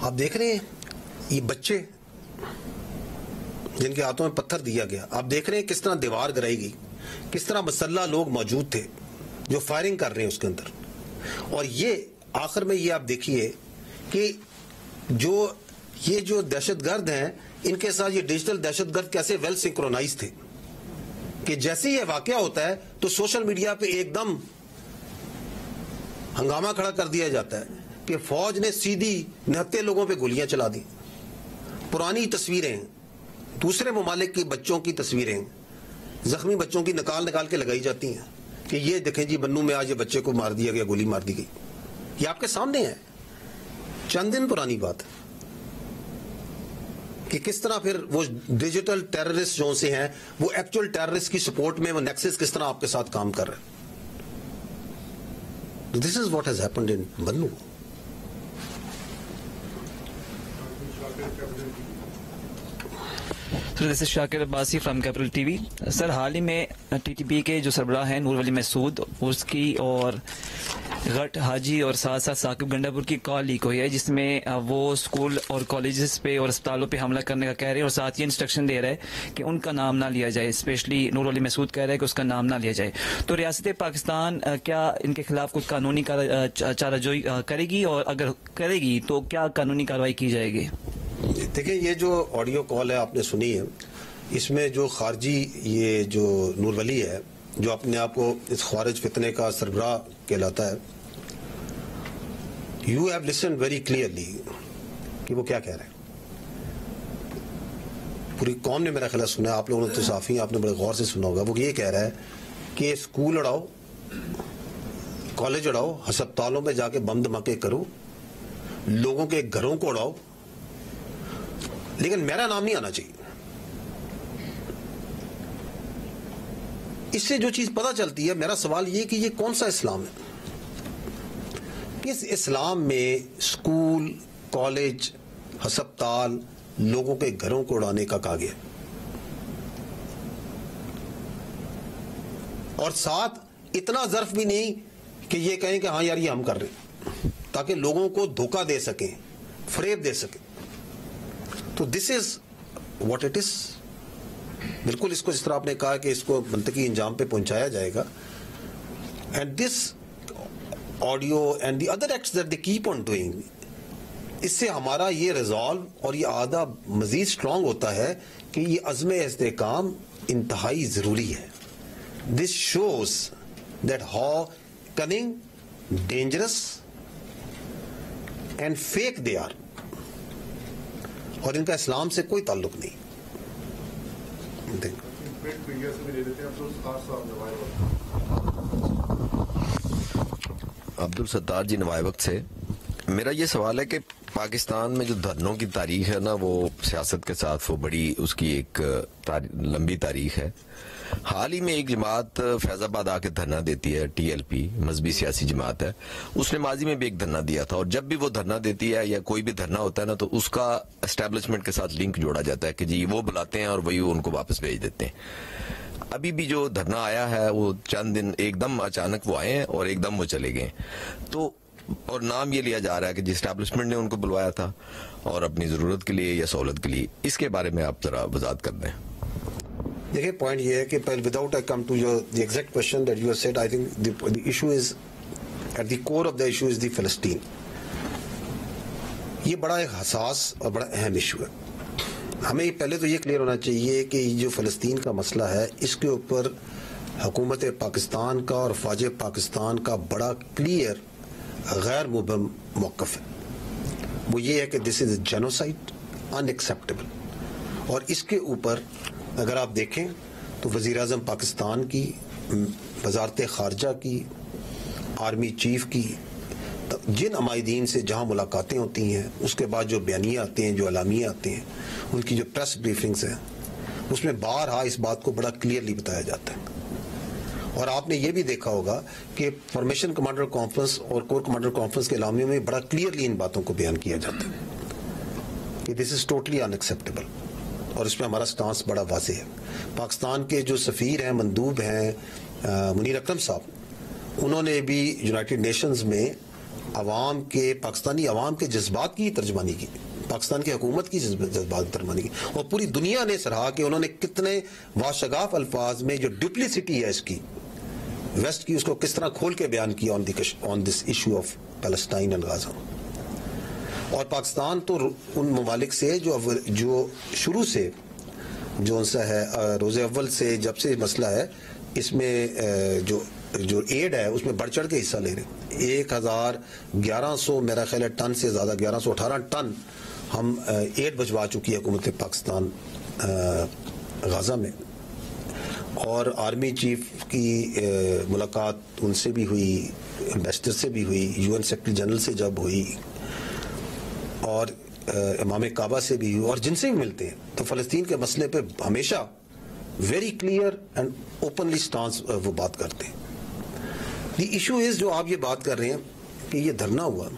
آپ دیکھ رہے ہیں یہ بچے جن کے ہاتھوں میں پتھر دیا گیا, آپ دیکھ رہے ہیں کس طرح دیوار گرائی گئی, کس طرح مسلح لوگ موجود تھے جو فائرنگ کر رہے ہیں اس کے اندر. اور یہ آخر میں یہ آپ دیکھیے کہ یہ جو دہشت گرد ہیں ان کے ساتھ یہ ڈیجیٹل دہشت گرد کیسے ویل سنکرونائز تھے کہ جیسے یہ واقعہ ہوتا ہے تو سوشل میڈیا پہ ایک دم ہنگامہ کھڑا کر دیا جاتا ہے کہ فوج نے سیدھی نہتے لوگوں پہ گولیاں چلا دی. پرانی تصویریں, دوسرے ممالک کے بچوں کی تصویریں زخمی بچوں کی نکال کے لگائی جاتی ہیں کہ یہ دیکھیں جی بنو میں آج یہ بچے کو مار دیا گیا, گولی مار دی گئی. یہ آپ کے سامنے ہے, چند دن پرانی بات ہے کہ کس طرح پھر وہ ڈیجیٹل ٹیررسٹ جو سے ہیں وہ ایکچوئل ٹیررسٹ کی سپورٹ میں وہ نیکسس کس طرح آپ کے ساتھ کام کر رہے ہیں. This is what has happened in Bannu. Sir this is Shakir Abbasi from capital T V. Sir حال ہی میں ٹی ٹی پی کے جو سربراہ ہیں نور ولی مسعود, اس کی اور غٹ حاجی اور ساتھ ساتھ ثاقب گنڈاپور کی کال لیک ہوئی ہے جس میں وہ اسکول اور کالجز پہ اور اسپتالوں پہ حملہ کرنے کا کہہ رہے ہیں اور ساتھ یہ انسٹرکشن دے رہا ہے کہ ان کا نام نہ لیا جائے. اسپیشلی نور ولی مسعود کہہ رہا ہے کہ اس کا نام نہ لیا جائے. تو ریاست پاکستان کیا ان کے خلاف کچھ قانونی چارہ جوئی کرے گی, اور اگر کرے گی تو کیا قانونی کارروائی کی جائے گی؟ دیکھیں یہ جو آڈیو کال ہے آپ نے سنی ہے, اس میں جو خارجی یہ جو نور ولی ہے جو اپنے آپ کو اس خوارج فتنے کا سربراہ کہلاتا ہے, you have listed very clearly کہ وہ کیا کہہ رہے ہیں. پوری قوم نے میرا خیال سنا ہے, آپ لوگوں نے تو صحافی آپ نے بڑے غور سے سنا ہوگا. وہ یہ کہہ رہا ہے کہ اسکول اڑاؤ, کالج اڑاؤ, ہسپتالوں میں جا کے بم دھماکے کرو, لوگوں کے گھروں کو اڑاؤ, لیکن میرا نام نہیں آنا چاہیے. اس سے جو چیز پتہ چلتی ہے, میرا سوال یہ کہ یہ کون سا اسلام ہے؟ کس اسلام میں اسکول, کالج, ہسپتال, لوگوں کے گھروں کو اڑانے کا کہا گیا؟ اور ساتھ اتنا ظرف بھی نہیں کہ یہ کہیں کہ ہاں یار یہ ہم کر رہے ہیں, تاکہ لوگوں کو دھوکہ دے سکیں, فریب دے سکیں. تو دس از واٹ اٹ از. بالکل اس کو جس طرح آپ نے کہا کہ اس کو منطقی انجام پہ پہنچایا جائے گا. And this audio and the other acts that they keep on doing, اس سے ہمارا یہ ریزالو اور یہ عہدہ مزید اسٹرانگ ہوتا ہے کہ یہ عزم استحکام انتہائی ضروری ہے. This shows that how cunning, dangerous and fake they are, اور ان کا اسلام سے کوئی تعلق نہیں. عبدالستار جی نوائے وقت سے میرا یہ سوال ہے کہ پاکستان میں جو دھرنوں کی تاریخ ہے نا, وہ سیاست کے ساتھ وہ بڑی اس کی ایک لمبی تاریخ ہے. حال ہی میں ایک جماعت فیض آباد آ کے دھرنا دیتی ہے, ٹی ایل پی مذہبی سیاسی جماعت ہے, اس نے ماضی میں بھی ایک دھرنا دیا تھا, اور جب بھی وہ دھرنا دیتی ہے یا کوئی بھی دھرنا ہوتا ہے نا تو اس کا اسٹیبلشمنٹ کے ساتھ لنک جوڑا جاتا ہے کہ جی وہ بلاتے ہیں اور وہی ان کو واپس بھیج دیتے ہیں. ابھی بھی جو دھرنا آیا ہے وہ چند دن ایک دم اچانک وہ آئے ہیں اور ایک دم وہ چلے گئے. تو اور نام یہ لیا جا رہا ہے کہ جی اسٹیبلشمنٹ نے ان کو بلوایا تھا اور اپنی ضرورت کے لیے یا سہولت کے لیے. اس کے بارے میں آپ ذرا وضاحت کر دیں. دیکھیں پوائنٹ یہ ہے کہ without I come to the exact question that you have said, I think the issue is at the core of the issue is the فلسطین. یہ بڑا ایک حساس اور بڑا اہم ایشو ہے. ہمیں پہلے تو یہ کلیئر ہونا چاہیے کہ یہ جو فلسطین کا مسئلہ ہے اس کے اوپر حکومت پاکستان کا اور فوج پاکستان کا بڑا کلیئر غیر مبہم موقف ہے. وہ یہ ہے کہ دس از جینوسائڈ, ان ایکسیپٹیبل. اور اس کے اوپر اگر آپ دیکھیں تو وزیر اعظم پاکستان کی, وزارت خارجہ کی, آرمی چیف کی, جن عمائدین سے جہاں ملاقاتیں ہوتی ہیں اس کے بعد جو بیانیے آتے ہیں, جو اعلامیے آتے ہیں, ان کی جو پریس بریفنگز ہیں, اس میں بارہا اس بات کو بڑا کلیئرلی بتایا جاتا ہے. اور آپ نے یہ بھی دیکھا ہوگا کہ فارمیشن کمانڈر کانفرنس اور کور کمانڈر کانفرنس کے اعلامیوں میں بڑا کلیئرلی ان باتوں کو بیان کیا جاتا ہے کہ دس از ٹوٹلی ان ایکسیپٹیبل, اور اس میں ہمارا سٹانس بڑا واضح ہے. پاکستان کے جو سفیر ہیں, مندوب ہیں, منیر اکرم صاحب, انہوں نے بھی یونائٹڈ نیشنز میں عوام کے پاکستانی عوام کے جذبات کی ترجمانی کی، پاکستان کی حکومت کی جذبات ترجمانی کی، اور پوری دنیا نے سراہا کہ انہوں نے کتنے واشگاف الفاظ میں جو ڈپلیسٹی ہے اس کی ویسٹ کی، اس کو کس طرح کھول کے بیان کیا on this issue of Palestine and Gaza. اور پاکستان تو ان ممالک سے جو شروع سے جو ان سے ہے روز اول سے جب سے مسئلہ ہے اس میں جو ایڈ ہے اس میں بڑھ چڑھ کے حصہ لے رہے ہیں. 1100 میرا خیال ہے ٹن سے زیادہ 1118 ٹن ہم ایڈ بھجوا چکی ہے حکومت پاکستان غازہ میں. اور آرمی چیف کی ملاقات ان سے بھی ہوئی، امبیسڈر سے بھی ہوئی، UN سیکرٹری جنرل سے جب ہوئی، اور امام کعبہ سے بھی ہوئی، اور جن سے بھی ملتے ہیں تو فلسطین کے مسئلے پہ ہمیشہ very clear and openly stance وہ بات کرتے ہیں. دی ایشو از جو آپ یہ بات کر رہے ہیں کہ یہ دھرنا ہوا،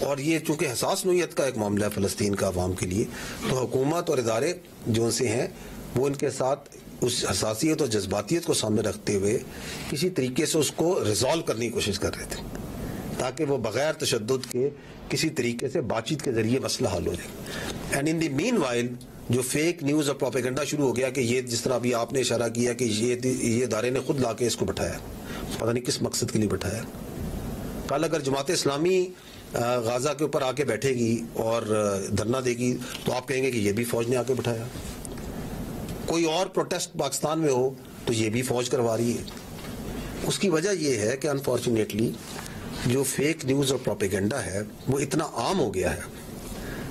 اور یہ چونکہ حساس نوعیت کا ایک معاملہ ہے فلسطین کا عوام کے لیے، تو حکومت اور ادارے جو ان سے ہیں وہ ان کے ساتھ اس حساسیت اور جذباتیت کو سامنے رکھتے ہوئے کسی طریقے سے اس کو ریزالو کرنے کی کوشش کر رہے تھے تاکہ وہ بغیر تشدد کے کسی طریقے سے بات چیت کے ذریعے مسئلہ حل ہو جائے. And in the meanwhile جو فیک نیوز اور پروپیگنڈا شروع ہو گیا کہ یہ جس طرح ابھی آپ نے اشارہ کیا کہ یہ ادارے نے خود لا کے اس کو بٹھایا، پتہ نہیں کس مقصد کے لیے بٹھایا. کل اگر جماعت اسلامی غازہ کے اوپر آ کے بیٹھے گی اور دھرنا دے گی تو آپ کہیں گے کہ یہ بھی فوج نے آ کے بٹھایا. کوئی اور پروٹیسٹ پاکستان میں ہو تو یہ بھی فوج کروا رہی ہے. اس کی وجہ یہ ہے کہ انفارچونیٹلی جو فیک نیوز اور پروپیگنڈا ہے وہ اتنا عام ہو گیا ہے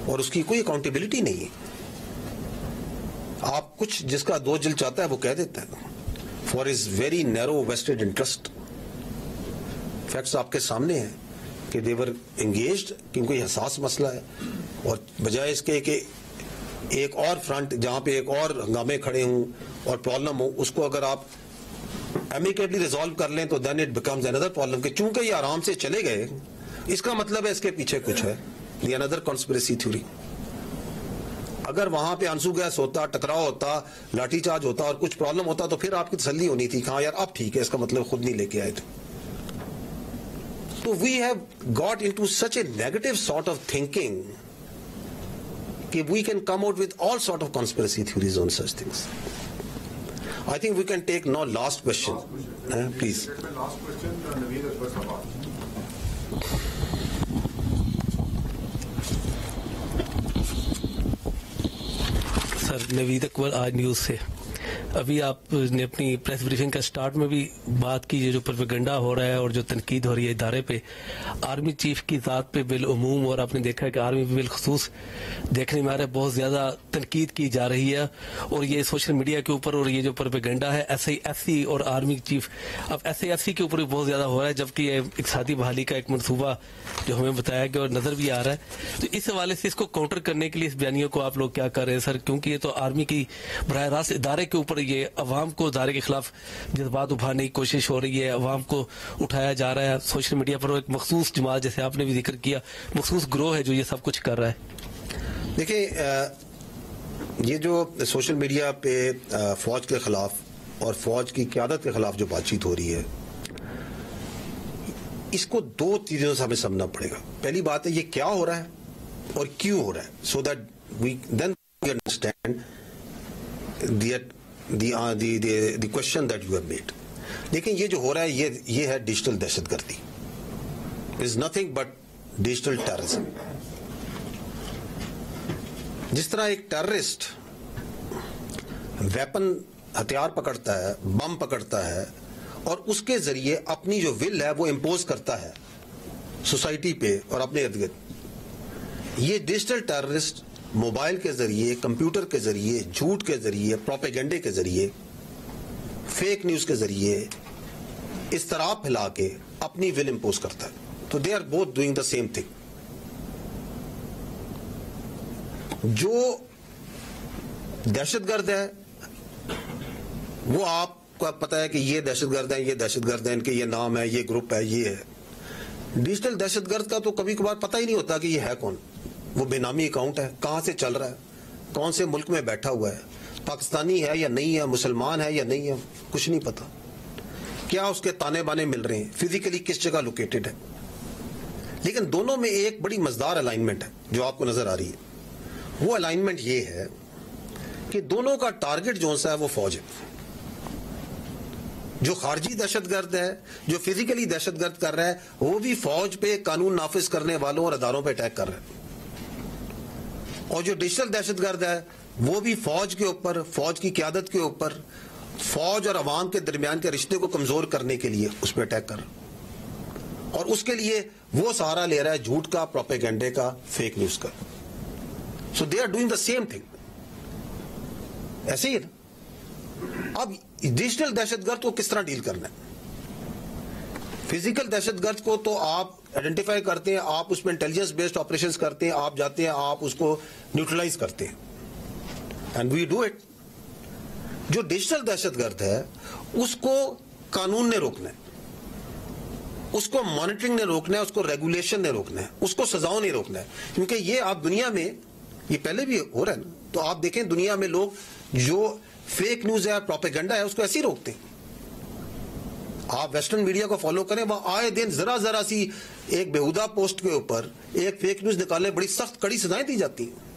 اور اس کی کوئی اکاؤنٹیبلٹی نہیں ہے. آپ کچھ جس کا دو جل چاہتا ہے وہ کہہ دیتا ہے for his very narrow vested interest. Facts آپ کے سامنے ہیں کہ دے ور انگیجڈ کیونکہ یہ حساس مسئلہ ہے، اور بجائے اس کے کہ ایک اور فرنٹ جہاں پہ ایک اور ہنگامے کھڑے ہوں اور پرابلم ہو اس کو اگر آپ امیکیبلی ریزالو کر لیں تو then it becomes another problem کہ چونکہ یہ آرام سے چلے گئے اس کا مطلب ہے اس کے پیچھے کچھ ہے. دی اندر کانسپریسی تھیوری. اگر وہاں پہ آنسو گیس ہوتا، ٹکراؤ ہوتا، لاٹھی چارج ہوتا اور کچھ پرابلم ہوتا تو پھر آپ کی تسلی ہونی تھی کہ ہاں یار اب ٹھیک ہے، اس کا مطلب خود نہیں لے کے آئے تھے. تو we have got into such a negative sort of thinking کہ we can come out with all sort of conspiracy theories on such things. I think we can take now last question. Please. Last question, Naveed Akbar Sabah. سر نوید اکبر آج news سے. ابھی آپ نے اپنی press briefing کا start میں بھی بات کی، جو پروپیگنڈا ہو رہا ہے اور جو تنقید ہو رہی ہے ادارے پہ، آرمی چیف کی ذات پہ بالعموم، اور آپ نے دیکھا ہے کہ آرمی پہ بالخصوص دیکھنے میں آ رہا ہے بہت زیادہ تنقید کی جا رہی ہے، اور یہ سوشل میڈیا کے اوپر، اور یہ جو پروپیگنڈا ہے SISC اور آرمی چیف، اب SISC کے اوپر بھی بہت زیادہ ہو رہا ہے، جبکہ یہ اقتصادی بحالی کا ایک منصوبہ جو ہمیں بتایا گیا اور نظر بھی آ رہا ہے. تو اس حوالے سے اس کو کاؤنٹر کرنے کے لیے اس بیانیے کو آپ لوگ کیا کر رہے ہیں سر؟ کیونکہ یہ تو آرمی کی براہ راست ادارے کے اوپر، یہ عوام کو ادارے کے خلاف جذبات ابھارنے کی کوشش ہو رہی ہے، عوام کو اٹھایا جا رہا ہے سوشل میڈیا پر، ایک مخصوص جماعت جیسے آپ نے بھی ذکر کیا، مخصوص گروہ ہے جو یہ سب کچھ کر رہا ہے. دیکھیں یہ جو سوشل میڈیا پہ فوج کے خلاف اور فوج کی قیادت کے خلاف جو بات چیت ہو رہی ہے، اس کو دو چیزوں سے ہمیں سمجھنا پڑے گا. پہلی بات ہے یہ کیا ہو رہا ہے اور کیوں ہو رہا ہے، so that we then understand the question that you have made. لیکن یہ جو ہو رہا ہے یہ ہے ڈیجیٹل دہشت گردی. Is nothing but digital terrorism. جس طرح ایک ٹیررسٹ ویپن ہتھیار پکڑتا ہے، بم پکڑتا ہے، اور اس کے ذریعے اپنی جو ول ہے وہ امپوز کرتا ہے سوسائٹی پہ اور اپنے ارد گرد، یہ ڈیجیٹل ٹیررسٹ موبائل کے ذریعے، کمپیوٹر کے ذریعے، جھوٹ کے ذریعے، پروپیگنڈے کے ذریعے، فیک نیوز کے ذریعے اضطراب پھیلا کے اپنی ول امپوز کرتا ہے. تو they are both doing the same thing. جو دہشت گرد ہے وہ آپ کو پتا ہے کہ یہ دہشت گرد ہیں، یہ دہشت گرد ہیں، ان کے یہ نام ہے، یہ گروپ ہے، یہ ہے. ڈیجیٹل دہشت گرد کا تو کبھی کبھار پتہ ہی نہیں ہوتا کہ یہ ہے کون. وہ بے نامی اکاؤنٹ ہے، کہاں سے چل رہا ہے، کون سے ملک میں بیٹھا ہوا ہے، پاکستانی ہے یا نہیں ہے، مسلمان ہے یا نہیں ہے، کچھ نہیں پتا. کیا اس کے تانے بانے مل رہے ہیں، فزیکلی کس جگہ لوکیٹڈ ہے. لیکن دونوں میں ایک بڑی مزدار الائنمنٹ ہے جو آپ کو نظر آ رہی ہے. وہ الائنمنٹ یہ ہے کہ دونوں کا ٹارگٹ جو سا ہے وہ فوج ہے. جو خارجی دہشت گرد ہے, جو فزیکلی دہشت گرد کر رہا ہے, وہ بھی فوج پہ, قانون نافذ کرنے والوں اور اداروں پہ اٹیک کر رہا ہے. اور جو ڈیجیٹل دہشت گرد ہے وہ بھی فوج کے اوپر, فوج کی قیادت کے اوپر, فوج اور عوام کے درمیان کے رشتے کو کمزور کرنے کے لیے اس پہ اٹیک کر رہا ہے. اور اس کے لیے وہ سہارا لے رہا ہے جھوٹ کا, پروپیگنڈے کا, فیک نیوز کا. So they are doing the same thing. ایسے ہی ہے نا. اب ڈیجیٹل دہشت گرد کو کس طرح ڈیل کرنا ہے؟ فزیکل دہشت گرد کو تو آپ آئیڈینٹیفائی کرتے ہیں, آپ اس میں انٹیلیجنس بیسڈ آپریشنز کرتے ہیں, آپ جاتے ہیں, آپ اس کو نیوٹرلائز کرتے ہیں, اینڈ وی ڈو اٹ. جو ڈیجیٹل دہشت گرد ہے اس کو قانون نے روکنا ہے, اس کو مانیٹرنگ نے روکنا ہے, اس کو ریگولیشن نے روکنا ہے, اس کو سزاؤں نے روکنا ہے. کیونکہ یہ آپ دنیا میں, یہ پہلے بھی ہو رہا ہے نا, تو آپ دیکھیں دنیا میں لوگ جو فیک نیوز ہے, پروپیگنڈا ہے, اس کو ایسے ہی روکتے ہیں. آپ ویسٹرن میڈیا کو فالو کریں, وہ آئے دن ذرا سی ایک بےہودہ پوسٹ کے اوپر ایک فیک نیوز نکالنے بڑی سخت کڑی سزائیں دی جاتی ہیں.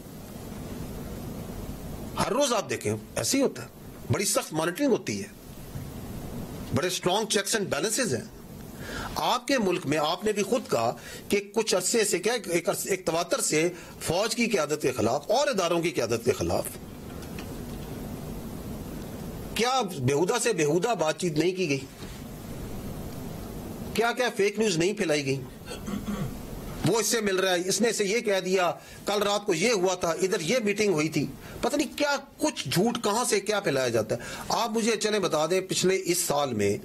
ہر روز آپ دیکھیں ایسے ہی ہوتا ہے. بڑی سخت مانیٹرنگ ہوتی ہے, بڑے اسٹرانگ چیکس اینڈ بیلنسز ہیں. آپ کے ملک میں آپ نے بھی خود کہا کہ کچھ عرصے سے کیا ایک تواتر سے فوج کی قیادت کے خلاف اور اداروں کی قیادت کے خلاف کیا بےہودہ سے بےہودہ بات چیت نہیں کی گئی؟ کیا فیک نیوز نہیں پھیلائی گئی؟ وہ اس سے مل رہا ہے, اس نے اسے یہ کہہ دیا, کل رات کو یہ ہوا تھا, ادھر یہ میٹنگ ہوئی تھی, پتہ نہیں کیا کچھ جھوٹ کہاں سے کیا پھیلایا جاتا ہے. آپ مجھے چلیں بتا دیں پچھلے اس سال میں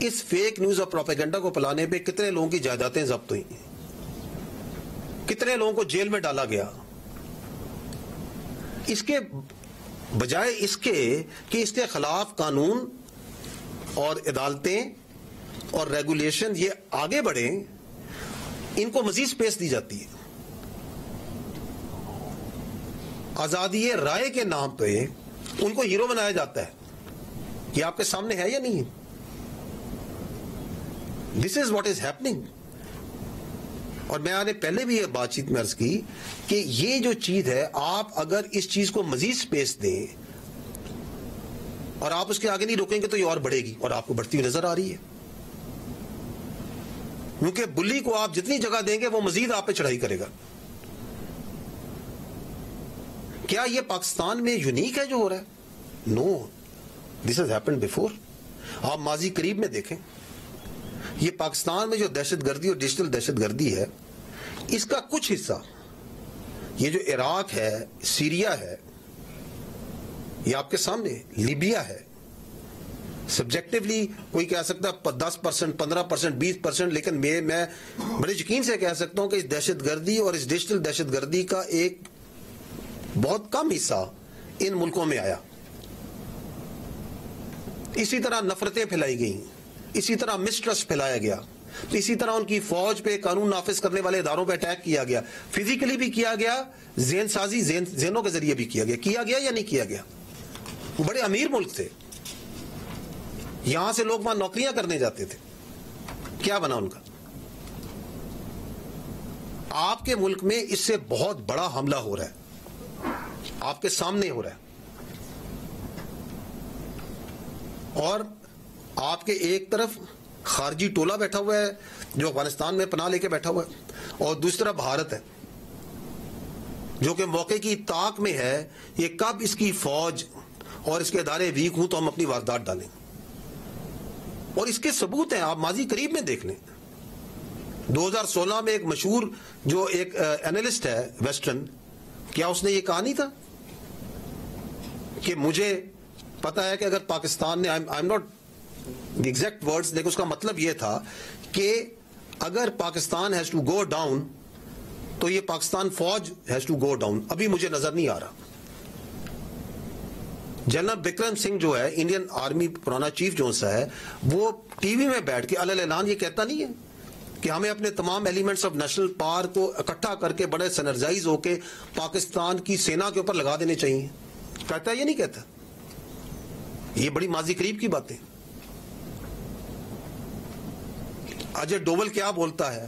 اس فیک نیوز اور پروپیگنڈا کو پلانے پہ کتنے لوگوں کی جائیدادیں ضبط ہوئی, کتنے لوگوں کو جیل میں ڈالا گیا. اس کے بجائے اس کے کہ اس کے خلاف قانون اور عدالتیں اور ریگولیشن یہ آگے بڑھیں, ان کو مزید سپیس دی جاتی ہے. آزادی رائے کے نام پہ ان کو ہیرو بنایا جاتا ہے. یہ آپ کے سامنے ہے یا نہیں ہے؟ دس از واٹ از ہیپننگ. اور میں نے پہلے بھی یہ بات چیت میں عرض کی کہ یہ جو چیز ہے, آپ اگر اس چیز کو مزید سپیس دیں اور آپ اس کے آگے نہیں روکیں گے تو یہ اور بڑھے گی, اور آپ کو بڑھتی ہوئی نظر آ رہی ہے. کیونکہ بلی کو آپ جتنی جگہ دیں گے وہ مزید آپ پہ چڑھائی کرے گا. کیا یہ پاکستان میں یونیک ہے جو ہو رہا ہے؟ نو, دس ہیز ہیپنڈ بیفور. آپ ماضی قریب میں دیکھیں, یہ پاکستان میں جو دہشت گردی اور ڈیجیٹل دہشت گردی ہے, اس کا کچھ حصہ یہ جو عراق ہے, سیریا ہے, یہ آپ کے سامنے لیبیا ہے. سبجیکٹولی کوئی کہہ سکتا ہے 10%, 15%, 20%, لیکن میں بڑے یقین سے کہہ سکتا ہوں کہ اس دہشت گردی اور اس ڈیجیٹل دہشت گردی کا ایک بہت کم حصہ ان ملکوں میں آیا. اسی طرح نفرتیں پھیلائی گئیں, اسی طرح مسٹرسٹ پھیلایا گیا, اسی طرح ان کی فوج پہ, قانون نافذ کرنے والے اداروں پہ اٹیک کیا گیا. فزیکلی بھی کیا گیا, ذہن سازی ذہنوں کے ذریعے بھی کیا گیا یا نہیں کیا گیا. وہ بڑے امیر ملک تھے, یہاں سے لوگ وہاں نوکریاں کرنے جاتے تھے. کیا بنا ان کا؟ آپ کے ملک میں اس سے بہت بڑا حملہ ہو رہا ہے, آپ کے سامنے ہو رہا ہے. اور آپ کے ایک طرف خارجی ٹولہ بیٹھا ہوا ہے جو افغانستان میں پناہ لے کے بیٹھا ہوا ہے, اور دوسری طرف بھارت ہے جو کہ موقع کی طاق میں ہے یہ کب اس کی فوج اور اس کے ادارے ویک ہوں تو ہم اپنی واردات ڈالیں. اور اس کے ثبوت ہیں, آپ ماضی قریب میں دیکھ لیں. 2016 میں ایک مشہور جو ایک اینالسٹ ہے ویسٹرن, کیا اس نے یہ کہا نہیں تھا کہ مجھے پتا ہے کہ اگر پاکستان نے, I am not the exact words, لیکن اس کا مطلب یہ تھا کہ اگر Pakistan has to go down تو یہ پاکستان فوج ہیز ٹو گو ڈاؤن. ابھی مجھے نظر نہیں آ رہا. جنرل بکرم سنگھ جو ہے انڈین آرمی پرانا چیف جو سا ہے, وہ ٹی وی میں بیٹھ کے علیہ اعلان یہ کہتا نہیں ہے کہ ہمیں اپنے تمام ایلیمنٹس آف نیشنل پاور کو اکٹھا کر کے بڑے سینرجائز ہو کے پاکستان کی سینا کے اوپر لگا دینے چاہیے. کہتا ہے یہ نہیں کہتا. یہ بڑی ماضی قریب کی باتیں. اجے ڈوبل کیا بولتا ہے,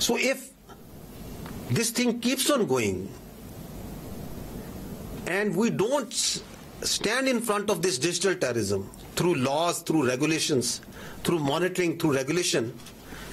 So if this thing keeps on going and we don't stand in front of this digital terrorism through laws, through regulations, through monitoring, through regulation,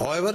However,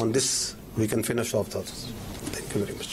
on this we can finish off thoughts. Thank you very much.